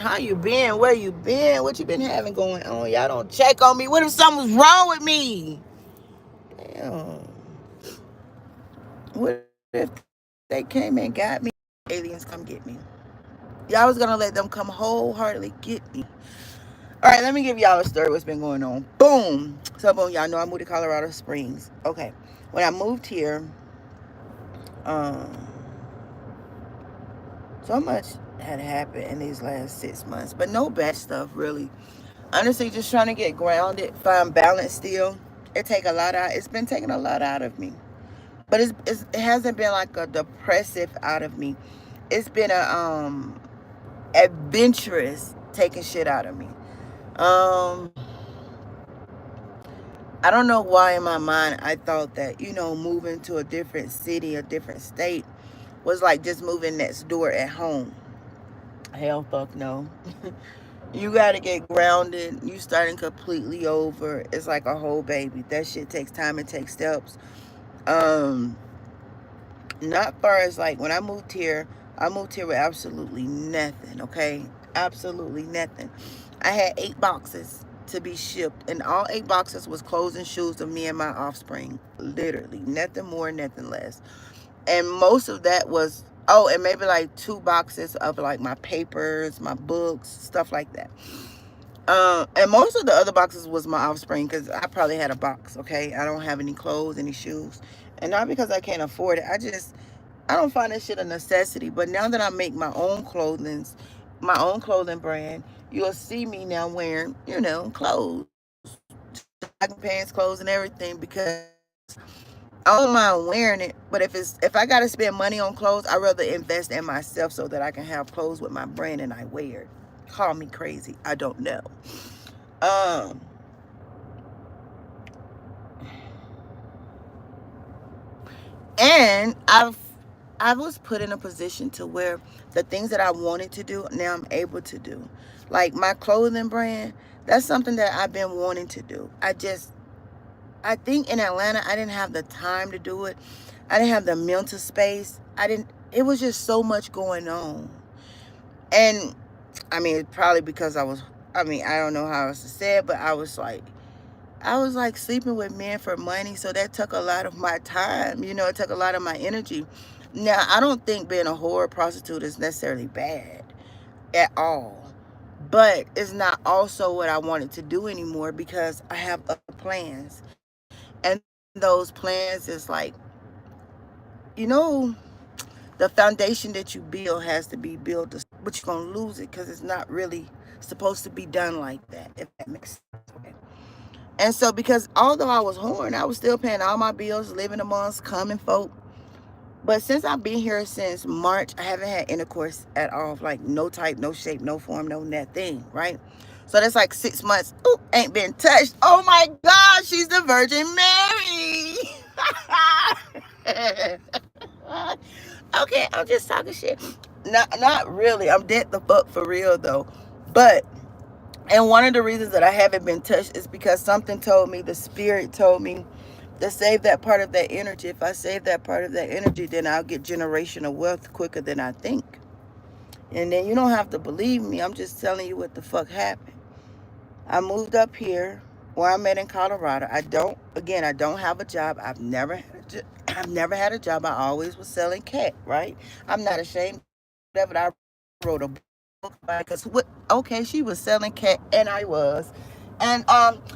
How you been? Where you been? What you been having going on? Y'all don't check on me. What if something's wrong with me? Damn. What if they came and got me? Aliens come get me. Y'all was gonna let them come wholeheartedly get me. All right, let me give y'all a story. What's been going on? Boom. So boom, y'all know I moved to Colorado Springs. Okay, when I moved here, um, so much had happened in these last 6 months, but no bad stuff really. Honestly, just trying to get grounded, find balance still. It take a lot out. It's been taking a lot out of me, but it hasn't been like a depressive out of me. It's been a adventurous taking shit out of me. Um, I don't know why in my mind I thought that moving to a different city, a different state was like just moving next door at home. Hell, fuck no. You got to get grounded. You starting completely over. It's like a whole baby. That shit takes time and takes steps. Um, Not far as like when I moved here with absolutely nothing. Okay, absolutely nothing. I had 8 boxes to be shipped, and all 8 boxes was clothes and shoes of me and my offspring. Literally, nothing more, nothing less. And most of that was and maybe like 2 boxes of like my papers, my books, stuff like that. And most of the other boxes was my offspring because I probably had a box. Okay, I don't have any clothes, any shoes, and not because I can't afford it. I don't find this shit a necessity. But now that I make my own clothing brand, you'll see me now wearing clothes, jogging pants, clothes, and everything because I don't mind wearing it. But if I gotta spend money on clothes, I rather invest in myself so that I can have clothes with my brand and I wear it. Call me crazy. I don't know. Um, and I was put in a position to where the things that I wanted to do now I'm able to do. Like my clothing brand, that's something that I've been wanting to do. I think in Atlanta I didn't have the time to do it. I didn't have the mental space. I didn't It was just so much going on. And I mean, probably because I don't know how else to say it, but I was like sleeping with men for money, so that took a lot of my time. It took a lot of my energy. Now, I don't think being a whore prostitute is necessarily bad at all, but it's not also what I wanted to do anymore because I have other plans. And those plans is like, you know, the foundation that you build has to be built, but you're going to lose it because it's not really supposed to be done like that, if that makes sense. Okay. And so, because although I was whoring, I was still paying all my bills, living amongst common folk. But since I've been here since March, I haven't had intercourse at all. Like no type, no shape, no form, no nothing, right? So that's like 6 months. Ooh, ain't been touched. Oh my God, she's the Virgin Mary. Okay, I'm just talking shit. Not really. I'm dead the fuck for real though. But and one of the reasons that I haven't been touched is because something told me, the spirit told me to save that part of that energy. If I save that part of that energy, then I'll get generational wealth quicker than I think. And then you don't have to believe me. I'm just telling you what the fuck happened. I moved up here where I'm at in Colorado. I don't have a job. I've never had a job. I always was selling cat, right? I'm not ashamed of it. I wrote a book about it because okay, she was selling cat and I was. And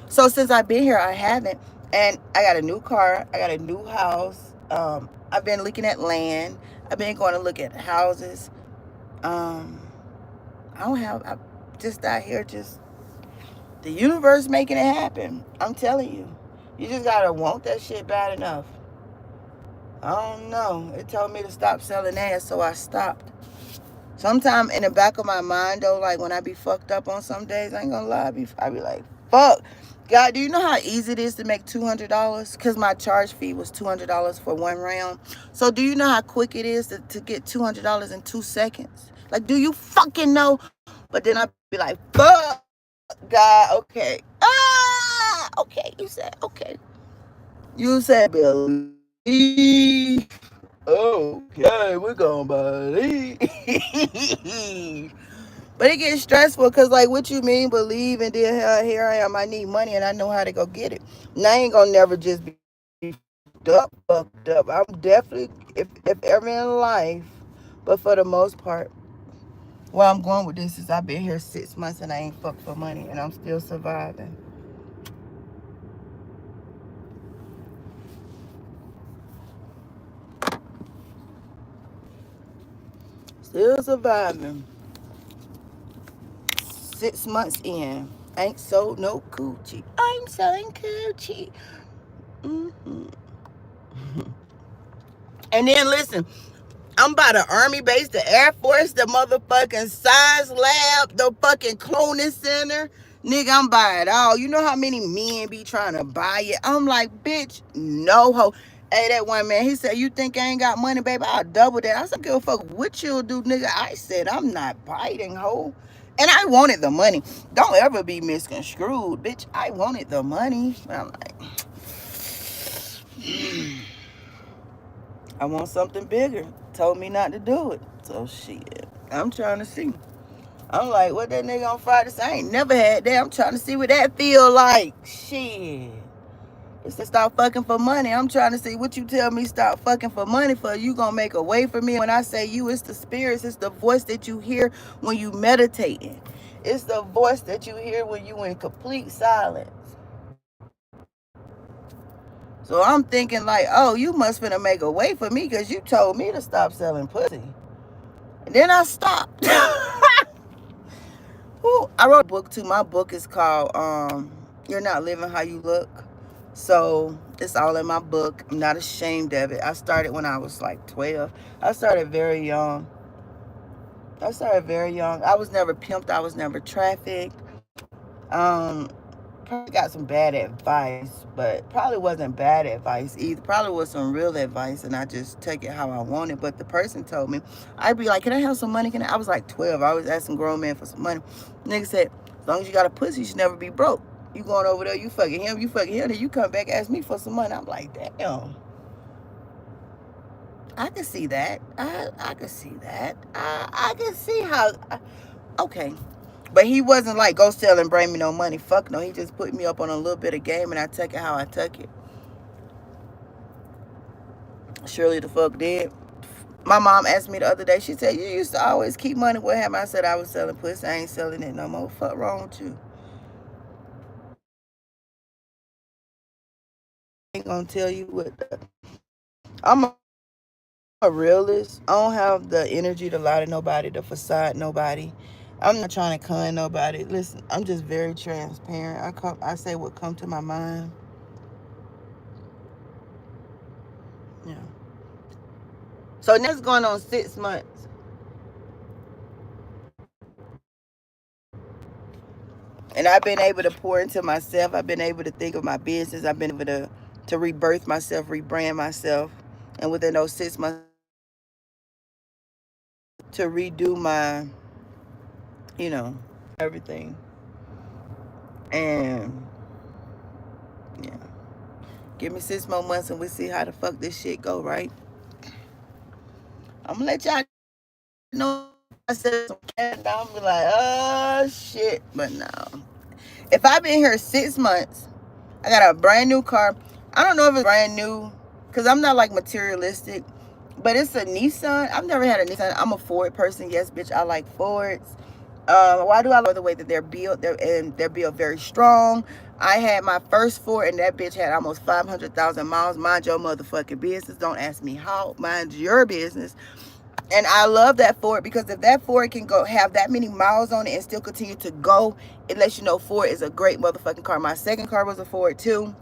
so since I've been here, I haven't. And I got a new car. I got a new house. I've been looking at land. I've been going to look at houses. Um, I just out here, just the universe making it happen. I'm telling you. You just gotta want that shit bad enough. I don't know. It told me to stop selling ass, so I stopped. Sometime in the back of my mind, though, like when I be fucked up on some days, I ain't gonna lie, I be like, fuck. God, do you know how easy it is to make $200? Because my charge fee was $200 for 1 round. So do you know how quick it is to get $200 in 2 seconds? Like, do you fucking know? But then I be like, fuck, God, okay. Okay, you said, okay. You said believe. Okay, we're gonna believe. But it gets stressful because, like, what you mean, believe, and then here I am. I need money and I know how to go get it. And I ain't gonna never just be fucked up. I'm definitely, if ever in life, but for the most part, where I'm going with this is I've been here 6 months and I ain't fucked for money and I'm still surviving. Still surviving. 6 months in. Ain't sold no coochie. I'm selling coochie. Mm-hmm. And then listen, I'm by the Army base, the Air Force, the motherfucking science lab, the fucking cloning center. Nigga, I'm by it all. You know how many men be trying to buy it? I'm like, bitch, no ho. Hey, that one man, he said, you think I ain't got money, baby? I'll double that. I said, give a fuck what you'll do, nigga. I said, I'm not biting, ho. And I wanted the money. Don't ever be misconstrued, bitch. I wanted the money. I'm like, I want something bigger. Told me not to do it. So shit. I'm trying to see. I'm like, what that nigga on Friday say? I ain't never had that. I'm trying to see what that feel like. Shit. It's to stop fucking for money. I'm trying to see what you tell me stop fucking for money for. You gonna make a way for me. When I say you, it's the spirits. It's the voice that you hear when you meditating. It's the voice that you hear when you in complete silence. So I'm thinking like, oh, you must finna make a way for me because you told me to stop selling pussy. And then I stopped. Ooh, I wrote a book too. My book is called You're Not Living How You Look. So it's all in my book. I'm not ashamed of it. I started when I was like 12. I started very young. I was never pimped. I was never trafficked. Um, Probably got some bad advice, but probably wasn't bad advice either. Probably was some real advice, and I just take it how I want it. But the person told me, I'd be like, can I have some money? I was like 12. I was asking grown men for some money. Nigga said, as long as you got a pussy, you should never be broke. You going over there, you fucking him, then you come back, ask me for some money. I'm like, damn. I can see that. I can see that. I can see how. Okay. But he wasn't like, go sell and bring me no money. Fuck no. He just put me up on a little bit of game and I took it how I took it. Surely the fuck did. My mom asked me the other day, she said, you used to always keep money. What happened? I said, I was selling pussy. I ain't selling it no more. Fuck wrong with you? I ain't gonna tell you what. I'm a realist. I don't have the energy to lie to nobody, to facade nobody. I'm not trying to con nobody. Listen, I'm just very transparent. I say what come to my mind. Yeah. So now it's going on 6 months. And I've been able to pour into myself. I've been able to think of my business. I've been able to rebirth myself, rebrand myself. And within those 6 months, to redo my, everything. And yeah, give me 6 more months and we see how the fuck this shit go, right? I'm gonna let y'all know. I said some cat down, be like, oh shit. But no. If I've been here 6 months, I got a brand new car. I don't know if it's brand new, because I'm not like materialistic, but it's a Nissan. I've never had a Nissan. I'm a Ford person. Yes, bitch, I like Fords. Why do I love the way that they're built? They're built very strong. I had my first Ford, and that bitch had almost 500,000 miles. Mind your motherfucking business. Don't ask me how. Mind your business. And I love that Ford because if that Ford can go have that many miles on it and still continue to go, it lets you know Ford is a great motherfucking car. My second car was a Ford too.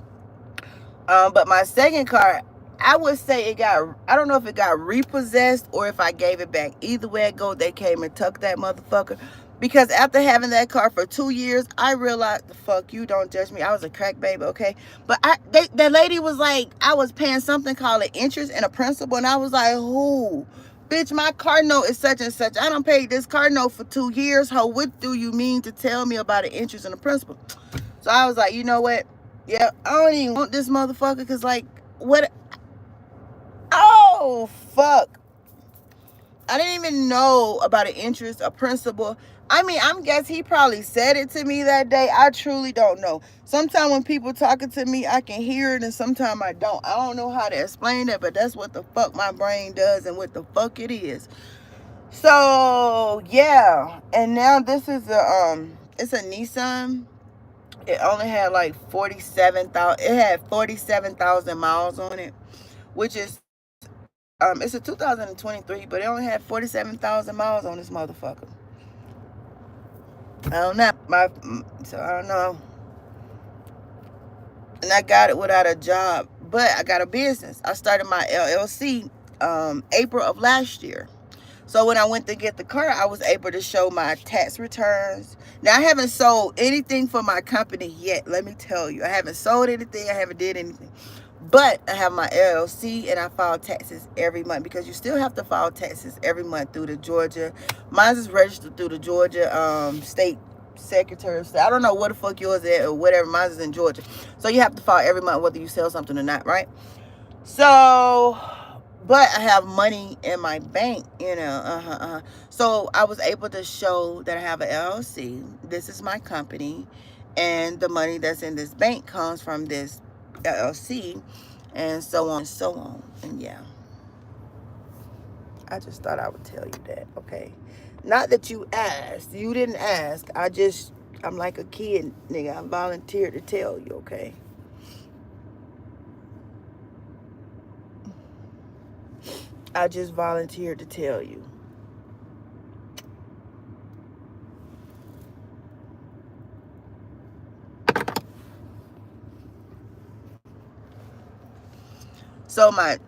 But my second car, I would say I don't know if it got repossessed or if I gave it back. Either way it go, they came and took that motherfucker. Because after having that car for 2 years, I realized, fuck you, don't judge me. I was a crack baby, okay? But that lady was like, I was paying something called an interest and a principal, and I was like, who? Bitch, my car note is such and such. I don't pay this car note for 2 years. Ho, what do you mean to tell me about an interest and a principal? So I was like, you know what? Yeah, I don't even want this motherfucker because, like, what? Oh, fuck. I didn't even know about an interest, a principle. I mean, I'm guess he probably said it to me that day. I truly don't know. Sometimes when people talking to me, I can hear it, and sometimes I don't. I don't know how to explain that, but that's what the fuck my brain does and what the fuck it is. So yeah, and now this is it's a Nissan. It only had like 47,000. It had 47,000 miles on it, which is it's a 2023, but it only had 47,000 miles on this motherfucker. I don't know. So I don't know. And I got it without a job, but I got a business. I started my LLC April of last year. So when I went to get the car, I was able to show my tax returns. Now I haven't sold anything for my company yet. Let me tell you, I haven't sold anything. I haven't did anything. But I have my LLC and I file taxes every month because you still have to file taxes every month through the Georgia. Mine is registered through the Georgia State Secretary of State. I don't know what the fuck yours is or whatever. Mine is in Georgia. So you have to file every month whether you sell something or not, right? So, but I have money in my bank, you know. So I was able to show that I have an LLC. This is my company. And the money that's in this bank comes from this LLC, and so on and so on. And yeah, I just thought I would tell you that. Okay, not that you asked. You didn't ask. I'm like a kid, nigga. I volunteered to tell you. Okay. I just volunteered to tell you. So my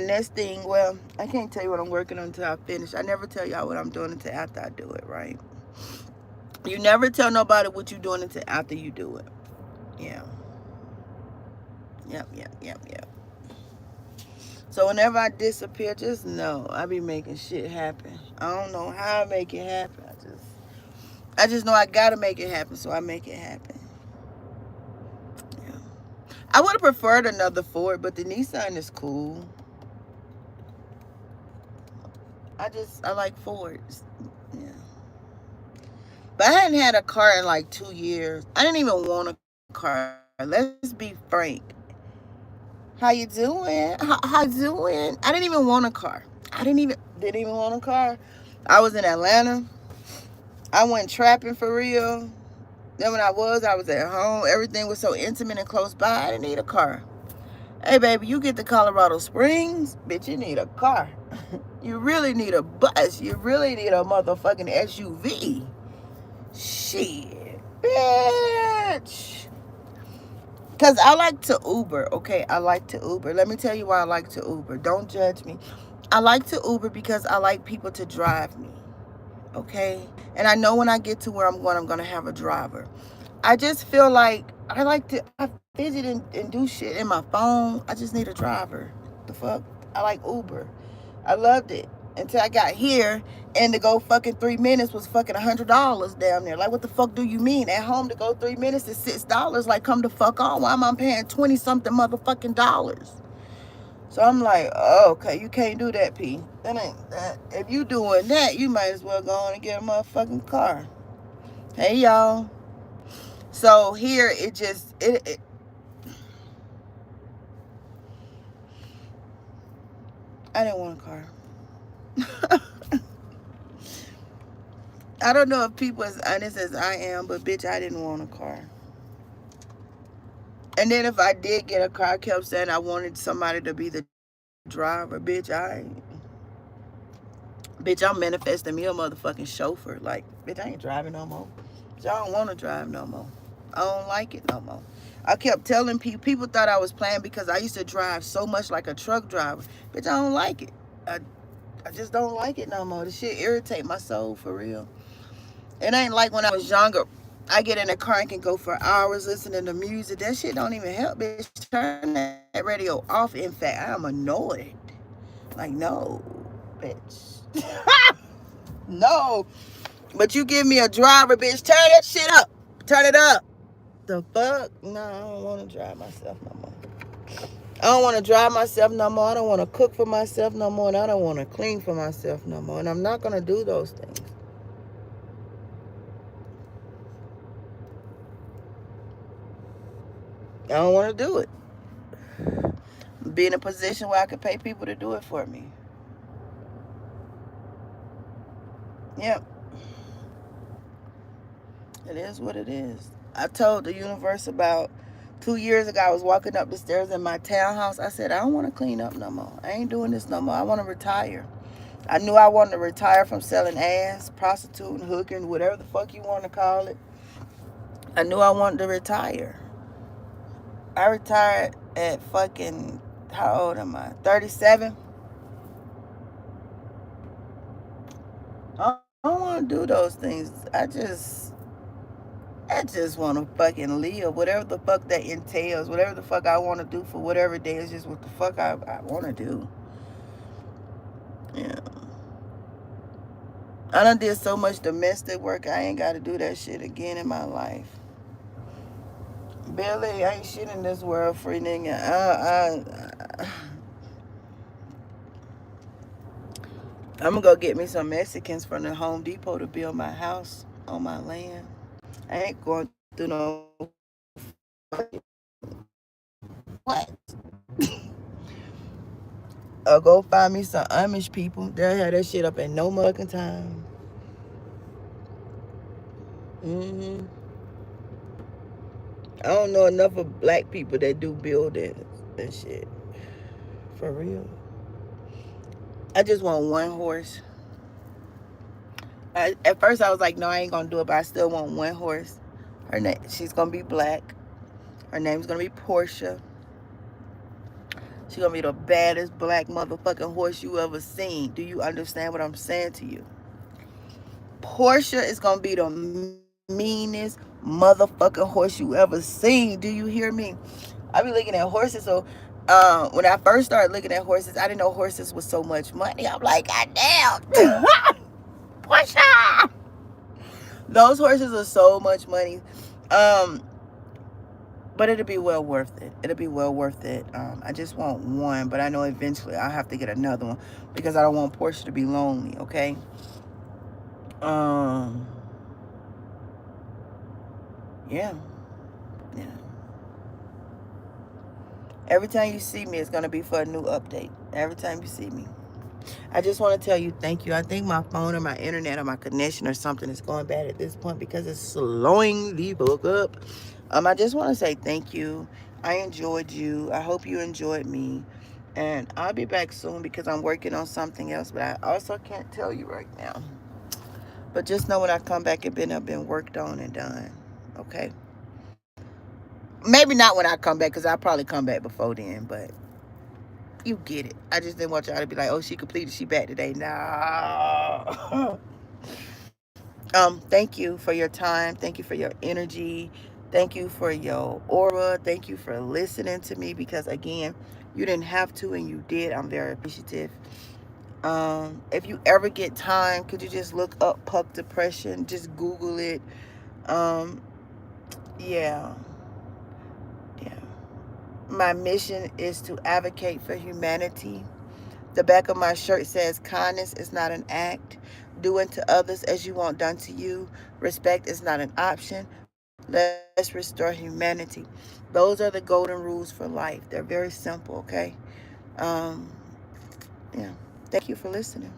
next thing, well, I can't tell you what I'm working on until I finish. I never tell y'all what I'm doing until after I do it, right? You never tell nobody what you're doing until after you do it. Yeah. Yep. So whenever I disappear, just know I be making shit happen. I don't know how I make it happen. I just know I gotta make it happen, so I make it happen. Yeah. I would have preferred another Ford, but the Nissan is cool. I like Fords. Yeah. But I hadn't had a car in like 2 years. I didn't even want a car. Let's be frank. How you doing? How you doing? I didn't even want a car. Didn't even want a car. I was in Atlanta. I went trapping for real. Then when I was at home. Everything was so intimate and close by. I didn't need a car. Hey baby, you get to Colorado Springs, bitch, you need a car. You really need a bus. You really need a motherfucking SUV. Shit, bitch. Because I like to Uber, okay? I like to Uber. Let me tell you why I like to Uber. Don't judge me. I like to Uber because I like people to drive me, okay? And I know when I get to where I'm going to have a driver. I just feel like I fidget and do shit in my phone. I just need a driver. The fuck? I like Uber. I loved it until I got here, and to go fucking 3 minutes was fucking $100 down there. Like, what the fuck do you mean? At home to go 3 minutes is $6. Like, come the fuck on. Why am I paying 20 something motherfucking dollars? So I'm like, oh, okay, you can't do that, P. That ain't that. If you doing that, you might as well go on and get a motherfucking car. Hey y'all. So here it I didn't want a car. I don't know if people as honest as I am, but bitch, I didn't want a car. And then if I did get a car, I kept saying I wanted somebody to be the driver. Bitch, I'm manifesting me a motherfucking chauffeur. Like, bitch, I ain't driving no more. Bitch, I don't want to drive no more. I don't like it no more. I kept telling people thought I was playing because I used to drive so much like a truck driver. Bitch, I don't like it. I just don't like it no more. The shit irritate my soul for real. It ain't like when I was younger. I get in a car and can go for hours listening to music. That shit don't even help, bitch. Turn that radio off. In fact, I'm annoyed. Like, no, bitch. No. But you give me a driver, bitch. Turn that shit up. Turn it up. The fuck? No, I don't want to drive myself no more. I don't want to dry myself no more. I don't want to cook for myself no more. And I don't want to clean for myself no more. And I'm not going to do those things. I don't want to do it. Be in a position where I could pay people to do it for me. Yep. It is what it is. I told the universe about 2 years ago, I was walking up the stairs in my townhouse. I said, I don't want to clean up no more. I ain't doing this no more. I want to retire. I knew I wanted to retire from selling ass, prostituting, hooking, whatever the fuck you want to call it. I knew I wanted to retire. I retired at fucking, how old am I? 37? I don't want to do those things. I just want to fucking live. Whatever the fuck that entails. Whatever the fuck I want to do for whatever day is just what the fuck I want to do. Yeah. I done did so much domestic work. I ain't got to do that shit again in my life. Billy, I ain't shit in this world, free nigga. I'm gonna go get me some Mexicans from the Home Depot to build my house on my land. I ain't going through no what? Or go find me some Amish people. They'll have that shit up in no fucking time. I don't know enough of black people that do buildings and shit. For real. I just want one horse. At first I was like, no, I ain't gonna do it, but I still want one horse. She's gonna be black. Her name's gonna be Portia. She's gonna be the baddest black motherfucking horse you ever seen. Do you understand what I'm saying to you? Portia is gonna be the meanest motherfucking horse you ever seen. Do you hear me? I be looking at horses. So when I first started looking at horses, I didn't know horses was so much money. I'm like, God damn. Portia. Those horses are so much money. But it'll be well worth it. It'll be well worth it. I just want one, but I know eventually I'll have to get another one because I don't want Portia to be lonely, okay? Yeah. Yeah. Every time you see me, it's going to be for a new update. Every time you see me. I just want to tell you thank you. I think my phone or my internet or my connection or something is going bad at this point because it's slowing the book up. I just want to say thank you. I enjoyed you. I hope you enjoyed me. And I'll be back soon because I'm working on something else. But I also can't tell you right now. But just know when I come back, it's been worked on and done. Okay? Maybe not when I come back because I'll probably come back before then. But you get it. I just didn't want y'all to be like, oh, she completed. She back today. No. Thank you for your time. Thank you for your energy. Thank you for your aura. Thank you for listening to me because, again, you didn't have to and you did. I'm very appreciative. If you ever get time, could you just look up puck depression? Just Google it. Yeah. Yeah. My mission is to advocate for humanity. The back of my shirt says, kindness is not an act. Do unto others as you want done to you. Respect is not an option. Let's restore humanity. Those are the golden rules for life. They're very simple, okay? Yeah. Thank you for listening.